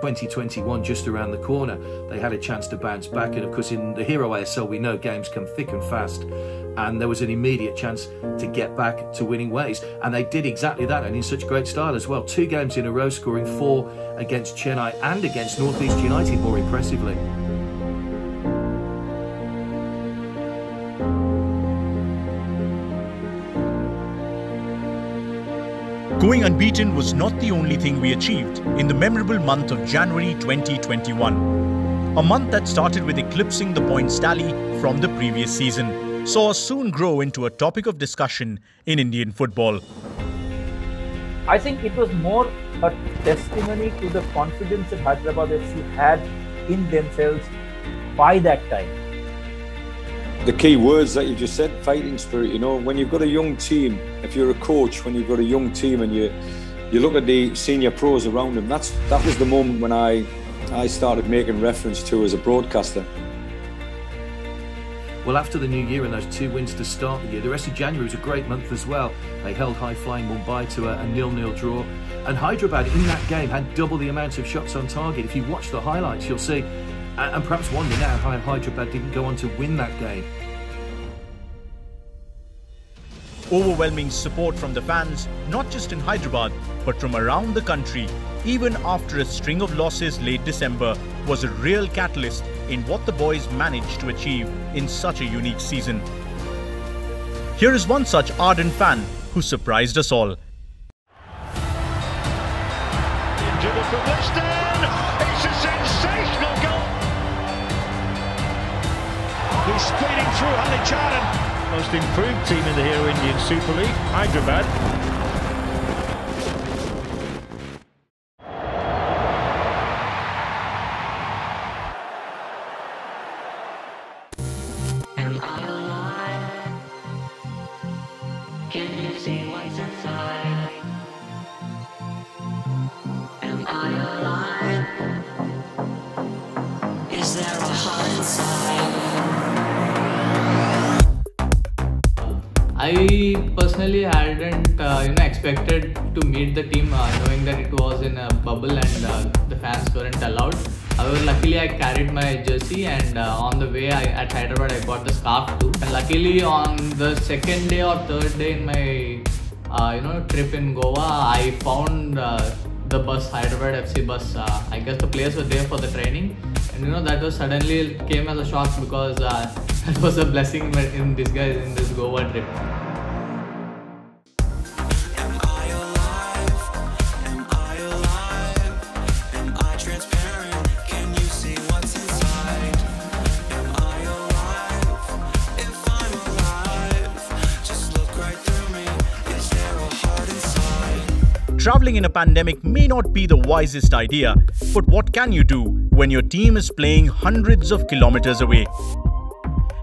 2021 just around the corner, they had a chance to bounce back, and of course in the Hero ASL we know games come thick and fast, and there was an immediate chance to get back to winning ways, and they did exactly that, and in such great style as well. 2 games in a row, scoring 4 against Chennai and against North East United more impressively. Going unbeaten was not the only thing we achieved in the memorable month of January 2021. A month that started with eclipsing the points tally from the previous season, saw us soon grow into a topic of discussion in Indian football. I think it was more a testimony to the confidence that Hyderabad FC had in themselves by that time. The key words that you just said, fighting spirit, you know, when you've got a young team, if you're a coach, when you've got a young team and you look at the senior pros around them, that was the moment when I started making reference to as a broadcaster. Well, after the new year and those 2 wins to start the year, the rest of January was a great month as well. They held high-flying Mumbai to a 0-0 draw, and Hyderabad in that game had double the amount of shots on target. If you watch the highlights, you'll see, and perhaps wonder now how Hyderabad didn't go on to win that game. Overwhelming support from the fans, not just in Hyderabad, but from around the country, even after a string of losses late December, was a real catalyst in what the boys managed to achieve in such a unique season. Here is one such ardent fan who surprised us all. Dribble from Weston, it's a sensational goal. He's speeding through Halicharan. Most improved team in the Hero Indian Super League, Hyderabad. Am I alive? Can you see what's inside? Am I alive? Is there a heart inside? I personally hadn't expected to meet the team, knowing that it was in a bubble and the fans weren't allowed. However, luckily I carried my jersey, and on the way at Hyderabad I got the scarf too. And luckily on the 2nd day or 3rd day in my trip in Goa, I found the bus, Hyderabad FC bus. I guess the players were there for the training, and that was suddenly came as a shock, because that was a blessing in disguise in this Goa trip. Traveling in a pandemic may not be the wisest idea, but what can you do when your team is playing hundreds of kilometers away?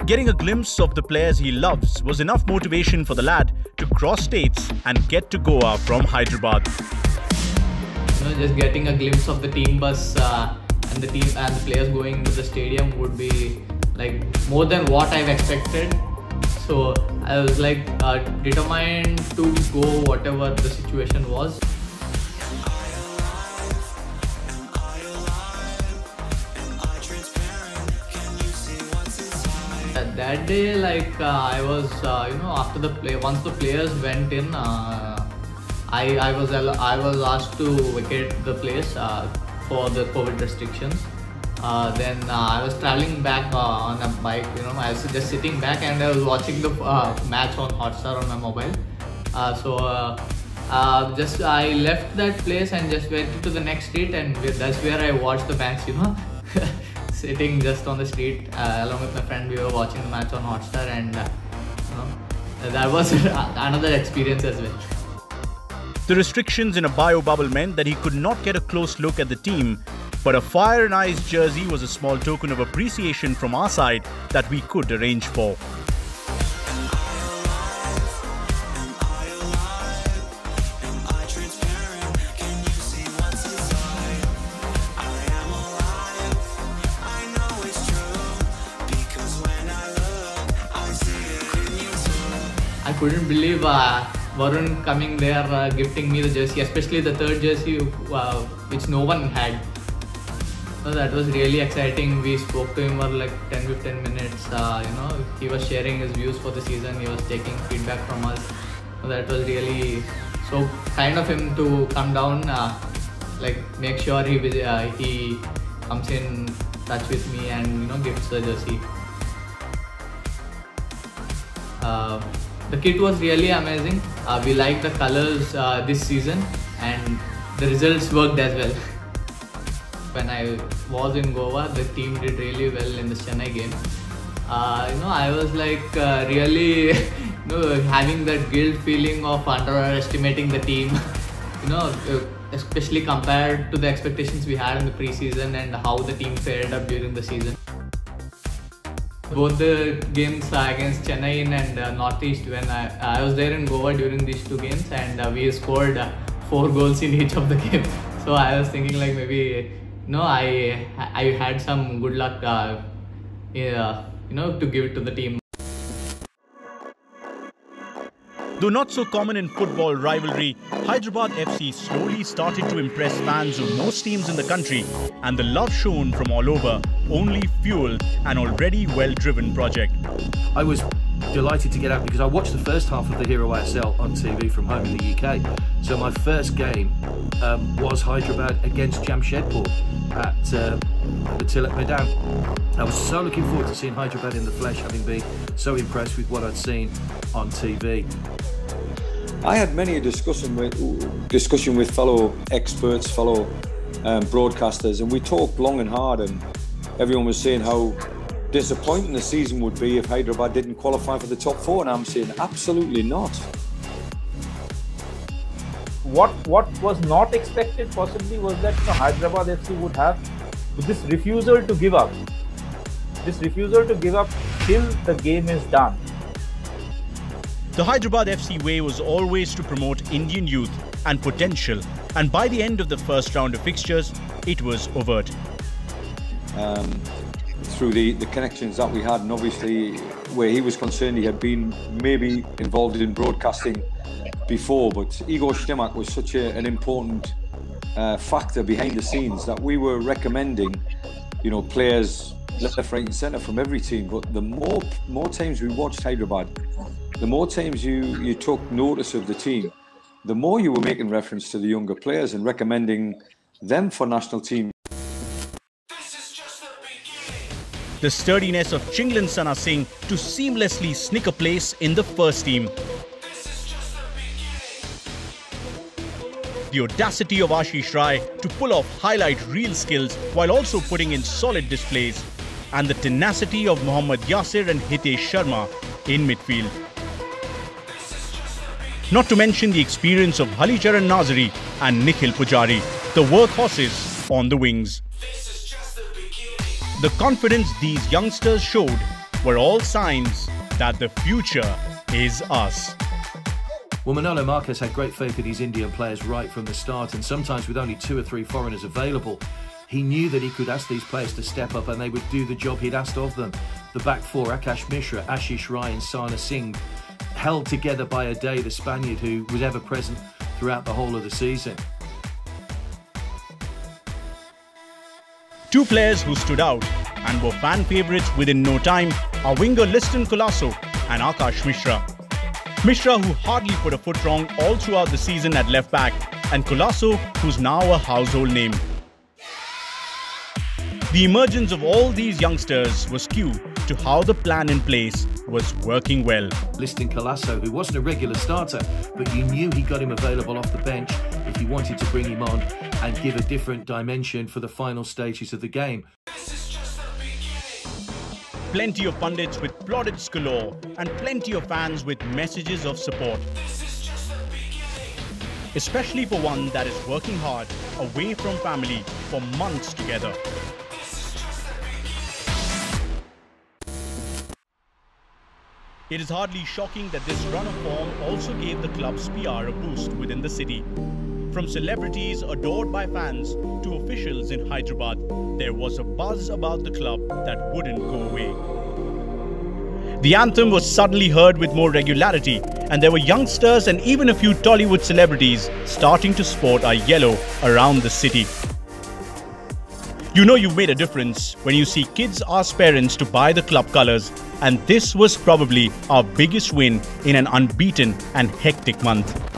Getting a glimpse of the players he loves was enough motivation for the lad to cross states and get to Goa from Hyderabad. Just getting a glimpse of the team bus and the team and the players going to the stadium would be like more than what I've expected. So I was like determined to go whatever the situation was. That day, I was, after the play, once the players went in, I was asked to vacate the place for the COVID restrictions. Then I was traveling back on a bike. I was just sitting back and I was watching the match on Hotstar on my mobile. I left that place and just went to the next street, and that's where I watched the match. Sitting just on the street along with my friend, we were watching the match on Hotstar, and that was another experience as well. The restrictions in a bio bubble meant that he could not get a close look at the team, but a fire and ice jersey was a small token of appreciation from our side that we could arrange for. I couldn't believe Varun coming there, gifting me the jersey, especially the third jersey which no one had. So that was really exciting. We spoke to him for like 10-15 minutes. He was sharing his views for the season. He was taking feedback from us. So that was really so kind of him to come down, like make sure he comes in touch with me and gifts the jersey. The kit was really amazing. We liked the colors this season, and the results worked as well. When I was in Goa, the team did really well in the Chennai game. I was like really having that guilt feeling of underestimating the team. Especially compared to the expectations we had in the preseason and how the team fared up during the season. Both the games against Chennai and Northeast, when I was there in Goa during these two games, and we scored 4 goals in each of the games. So I was thinking like maybe I had some good luck to give it to the team. Though not so common in football rivalry, Hyderabad FC slowly started to impress fans of most teams in the country, and the love shown from all over only fueled an already well-driven project. I was delighted to get out because I watched the first half of the Hero ASL on TV from home in the UK. So my first game was Hyderabad against ᴛᴏᴡᴛ at the Tilak Maidan. I was so looking forward to seeing Hyderabad in the flesh, having been so impressed with what I'd seen on TV. I had many a discussion with fellow experts, fellow broadcasters, and we talked long and hard, and everyone was saying how disappointing the season would be if Hyderabad didn't qualify for the top 4, and I'm saying absolutely not. What was not expected possibly was that Hyderabad FC would have this refusal to give up. This refusal to give up till the game is done. The Hyderabad FC way was always to promote Indian youth and potential, and by the end of the first round of fixtures, it was overt. Through the connections that we had, and obviously where he was concerned, he had been maybe involved in broadcasting before, but Igor Stimac was such an important factor behind the scenes that we were recommending, players left, right and centre from every team. But the more times we watched Hyderabad, the more times you took notice of the team, the more you were making reference to the younger players and recommending them for national team. The sturdiness of ᴛᴏᴡᴛ to seamlessly sneak a place in the first team. The audacity of Ashish Rai to pull off highlight reel skills while also putting in solid displays. And the tenacity of Mohammad Yasir and Hitesh Sharma in midfield. Not to mention the experience of Halicharan Nazari and Nikhil Pujari, the workhorses on the wings. The confidence these youngsters showed were all signs that the future is us. Well, Manolo Marquez had great faith in his Indian players right from the start, and sometimes with only 2 or 3 foreigners available, he knew that he could ask these players to step up and they would do the job he'd asked of them. The back 4, Akash Mishra, Ashish Rai and Sana Singh, held together by a day the Spaniard who was ever present throughout the whole of the season. 2 players who stood out and were fan favourites within no time are winger ᴛᴏᴡᴛ and Akash Mishra. Mishra, who hardly put a foot wrong all throughout the season at left back, and ᴛᴏᴡᴛ, who's now a household name. The emergence of all these youngsters was key to how the plan in place was working well. Listing ᴛᴏᴡᴛ, who wasn't a regular starter, but you knew he got him available off the bench if you wanted to bring him on and give a different dimension for the final stages of the game. Plenty of pundits with plaudits galore and plenty of fans with messages of support. Especially for one that is working hard away from family for months together. It is hardly shocking that this run of form also gave the club's PR a boost within the city. From celebrities adored by fans to officials in Hyderabad, there was a buzz about the club that wouldn't go away. The anthem was suddenly heard with more regularity, and there were youngsters and even a few Tollywood celebrities starting to sport our yellow around the city. You know you've made a difference when you see kids ask parents to buy the club colours, and this was probably our biggest win in an unbeaten and hectic month.